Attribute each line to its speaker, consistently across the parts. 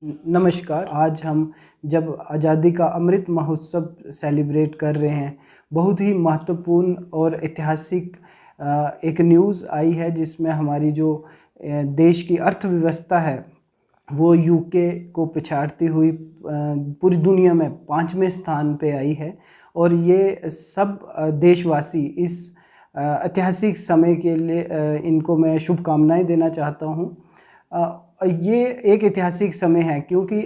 Speaker 1: नमस्कार। आज हम जब आज़ादी का अमृत महोत्सव सेलिब्रेट कर रहे हैं, बहुत ही महत्वपूर्ण और ऐतिहासिक एक न्यूज़ आई है जिसमें हमारी जो देश की अर्थव्यवस्था है वो यूके को पछाड़ती हुई पूरी दुनिया में 5वें स्थान पे आई है। और ये सब देशवासी इस ऐतिहासिक समय के लिए इनको मैं शुभकामनाएं देना चाहता हूँ। ये एक ऐतिहासिक समय है क्योंकि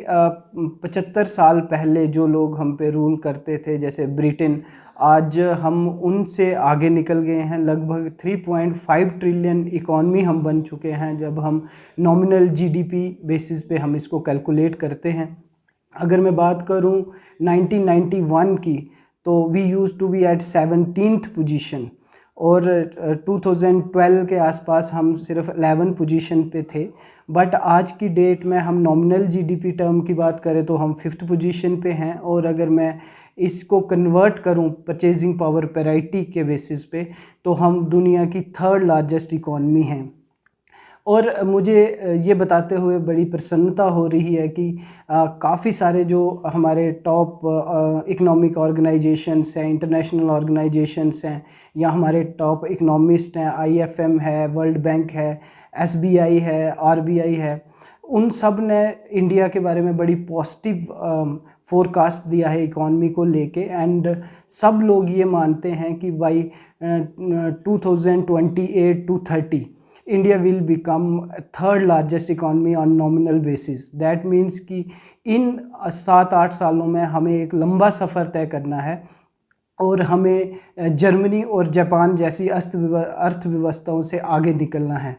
Speaker 1: 75 साल पहले जो लोग हम पे रूल करते थे जैसे ब्रिटेन, आज हम उनसे आगे निकल गए हैं। लगभग 3.5 ट्रिलियन इकॉनमी हम बन चुके हैं जब हम नॉमिनल जीडीपी बेसिस पे हम इसको कैलकुलेट करते हैं। अगर मैं बात करूं 1991 की, तो we use to be at 17th position और 2012 के आसपास हम सिर्फ 11 पोजीशन पे थे। बट आज की डेट में हम नॉमिनल जीडीपी टर्म की बात करें तो हम 5th पोजीशन पे हैं। और अगर मैं इसको कन्वर्ट करूं परचेजिंग पावर पैरिटी के बेसिस पे, तो हम दुनिया की 3rd लार्जेस्ट इकॉनमी हैं। और मुझे ये बताते हुए बड़ी प्रसन्नता हो रही है कि काफ़ी सारे जो हमारे टॉप इकोनॉमिक ऑर्गेनाइजेशंस हैं, इंटरनेशनल ऑर्गेनाइजेशंस हैं, या हमारे टॉप इकोनॉमिस्ट हैं, आईएफएम है, वर्ल्ड बैंक है, एसबीआई है, आरबीआई है, उन सब ने इंडिया के बारे में बड़ी पॉजिटिव फोरकास्ट दिया है इकॉनमी को लेके। एंड सब लोग ये मानते हैं कि by 2028 to 30 India will become 3rd largest economy on nominal basis. That means कि इन 7-8 सालों में हमें एक लंबा सफ़र तय करना है और हमें जर्मनी और जापान जैसी अर्थव्यवस्थाओं से आगे निकलना है।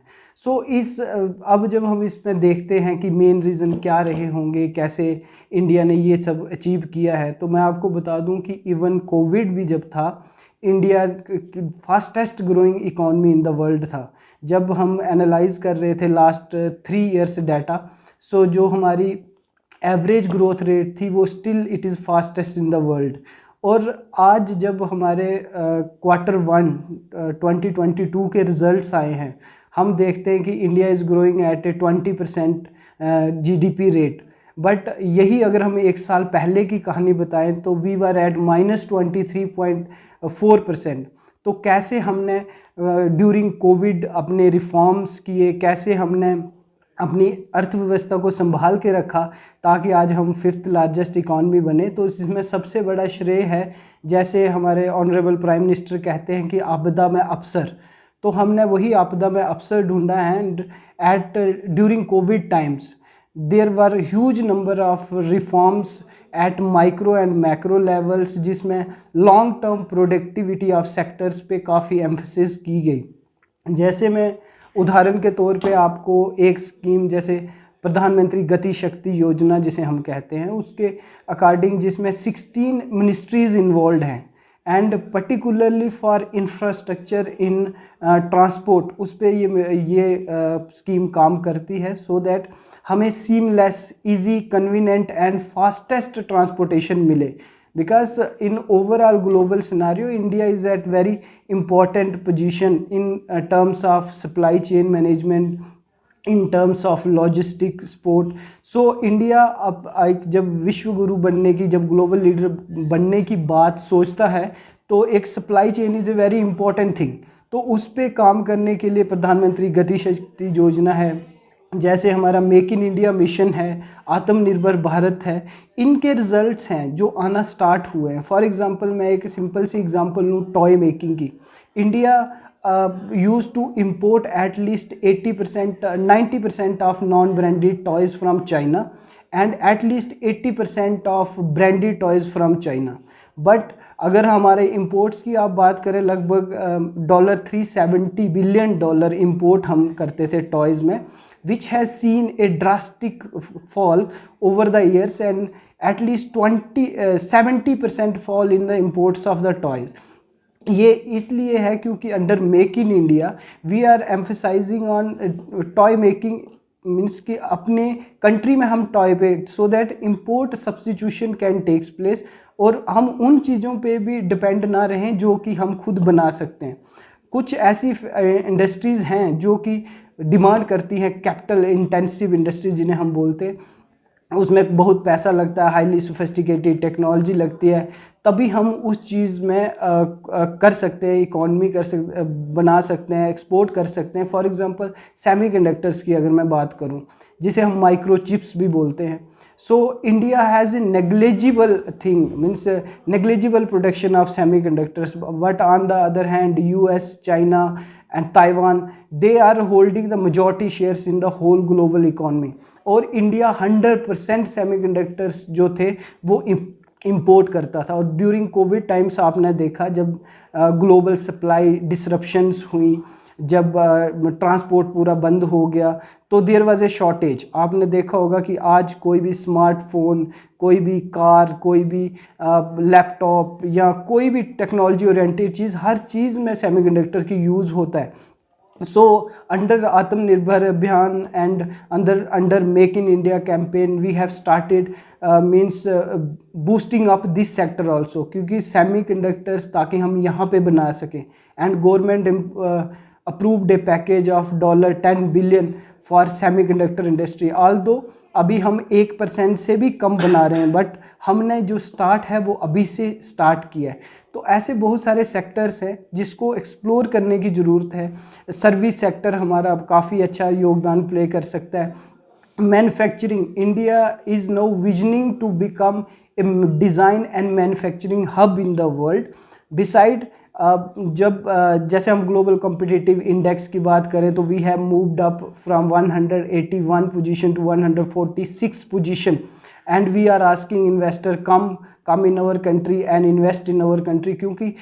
Speaker 1: अब जब हम इसमें देखते हैं कि मेन रीज़न क्या रहे होंगे, कैसे इंडिया ने ये सब अचीव किया है, तो मैं आपको बता दूं कि इवन कोविड भी जब था, India fastest growing economy in the world था। जब हम एनालाइज कर रहे थे लास्ट 3 ईयर्स डाटा, जो हमारी एवरेज ग्रोथ रेट थी वो still it is fastest in the world. और आज जब हमारे Q1 2022 के रिज़ल्ट्स आए हैं, हम देखते हैं कि India is growing at A 20% GDP rate. But यही अगर हम एक साल पहले की कहानी बताएं तो वी वर एट -23.4%। तो कैसे हमने ड्यूरिंग कोविड अपने रिफॉर्म्स किए, कैसे हमने अपनी अर्थव्यवस्था को संभाल के रखा ताकि आज हम 5th लार्जेस्ट इकॉनमी बने। तो इसमें सबसे बड़ा श्रेय है, जैसे हमारे ऑनरेबल प्राइम मिनिस्टर कहते हैं कि आपदा में अवसर, तो हमने वही आपदा में अवसर ढूंढा है। And during covid times there were huge number of reforms at micro and macro levels, जिसमें long term productivity of sectors पे काफ़ी एम्फेसिस की गई। जैसे मैं उदाहरण के तौर पे आपको एक स्कीम जैसे प्रधानमंत्री गति शक्ति योजना जिसे हम कहते हैं, उसके अकॉर्डिंग जिसमें 16 मिनिस्ट्रीज़ इन्वॉल्व हैं and particularly for infrastructure in transport, उस पर ये स्कीम काम करती है सो दैट हमें seamless, easy, convenient and fastest transportation मिले। Because in overall global scenario, India is at very important position in terms of supply chain management, in terms of logistic support. So India अब जब विश्व गुरु बनने की, जब global leader बनने की बात सोचता है, तो एक supply chain is a very important thing. तो उस पर काम करने के लिए प्रधानमंत्री गति शक्ति योजना है, जैसे हमारा मेक इन इंडिया मिशन है, आत्मनिर्भर भारत है, इनके रिजल्ट्स हैं जो आना स्टार्ट हुए हैं। फॉर एग्जांपल मैं एक सिंपल सी एग्जांपल लूँ टॉय मेकिंग की। India use to import at least 90% of non branded toys from China and at least 80% of branded toys from China. But अगर हमारे इंपोर्ट्स की आप बात करें, लगभग $370 बिलियन इंपोर्ट हम करते थे टॉयज़ में, which has seen a drastic fall over the years and at least 70% fall in the imports of the toys. ये इसलिए है क्योंकि under make in India we are emphasizing on toy making, means कि अपने country में हम toy पे, so that import substitution can takes place और हम उन चीज़ों पे भी डिपेंड ना रहें जो कि हम खुद बना सकते हैं। कुछ ऐसी इंडस्ट्रीज़ हैं जो कि डिमांड करती हैं कैपिटल इंटेंसिव इंडस्ट्रीज जिन्हें हम बोलते हैं, उसमें बहुत पैसा लगता है, हाईली सोफिस्टिकेटेड टेक्नोलॉजी लगती है, तभी हम उस चीज़ में कर सकते हैं, इकॉनमी बना सकते हैं, एक्सपोर्ट कर सकते हैं। फॉर एग्जांपल सेमीकंडक्टर्स की अगर मैं बात करूं, जिसे हम माइक्रोचिप्स भी बोलते हैं। So India has a negligible thing, means negligible production of semiconductors, but on the other hand US, China and Taiwan, they are holding the majority shares in the whole global economy. और India 100% semiconductors जो थे वो import करता था। और during covid times आपने देखा, जब ग्लोबल सप्लाई डिसरप्शंस हुई, जब ट्रांसपोर्ट पूरा बंद हो गया, तो देयर वाज ए शॉर्टेज। आपने देखा होगा कि आज कोई भी स्मार्टफोन, कोई भी कार, कोई भी लैपटॉप या कोई भी टेक्नोलॉजी ओरिएंटेड चीज़, हर चीज़ में सेमीकंडक्टर की यूज़ होता है। So under Atmanirbhar Abhiyan and under Make in India campaign, we have started boosting up this sector also, क्योंकि semiconductors ताकि हम यहाँ पे बना सकें। And government approved a package of $10 billion for semiconductor industry. Although अभी हम 1% से भी कम बना रहे हैं, बट हमने जो स्टार्ट है वो अभी से स्टार्ट किया है। तो ऐसे बहुत सारे सेक्टर्स हैं जिसको एक्सप्लोर करने की ज़रूरत है। सर्विस सेक्टर हमारा अब काफ़ी अच्छा योगदान प्ले कर सकता है। Manufacturing, India is now visioning to become a design and manufacturing hub in the world. Beside जैसे हम ग्लोबल कॉम्पिटिटिव इंडेक्स की बात करें, तो we have moved up from 181 position to 146 position, and we are asking investor come in our country and invest in our country. क्योंकि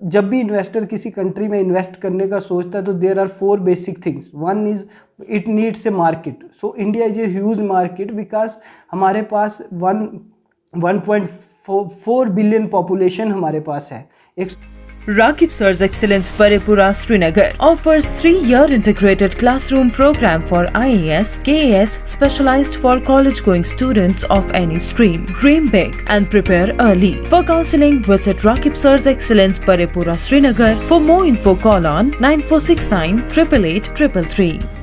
Speaker 1: जब भी investor किसी कंट्री में इन्वेस्ट करने का सोचता है, तो there are 4 basic things. One is it needs a market. So India is a huge market, because हमारे पास 1.4 बिलियन पॉपुलेशन हमारे पास है।
Speaker 2: Rakib Sir's Excellence Paripura Srinagar offers 3-year integrated classroom program for IAS, KAS specialized for college-going students of any stream. Dream big and prepare early. For counseling, visit Rakib Sir's Excellence Paripura Srinagar. For more info, call on 9469 888 333.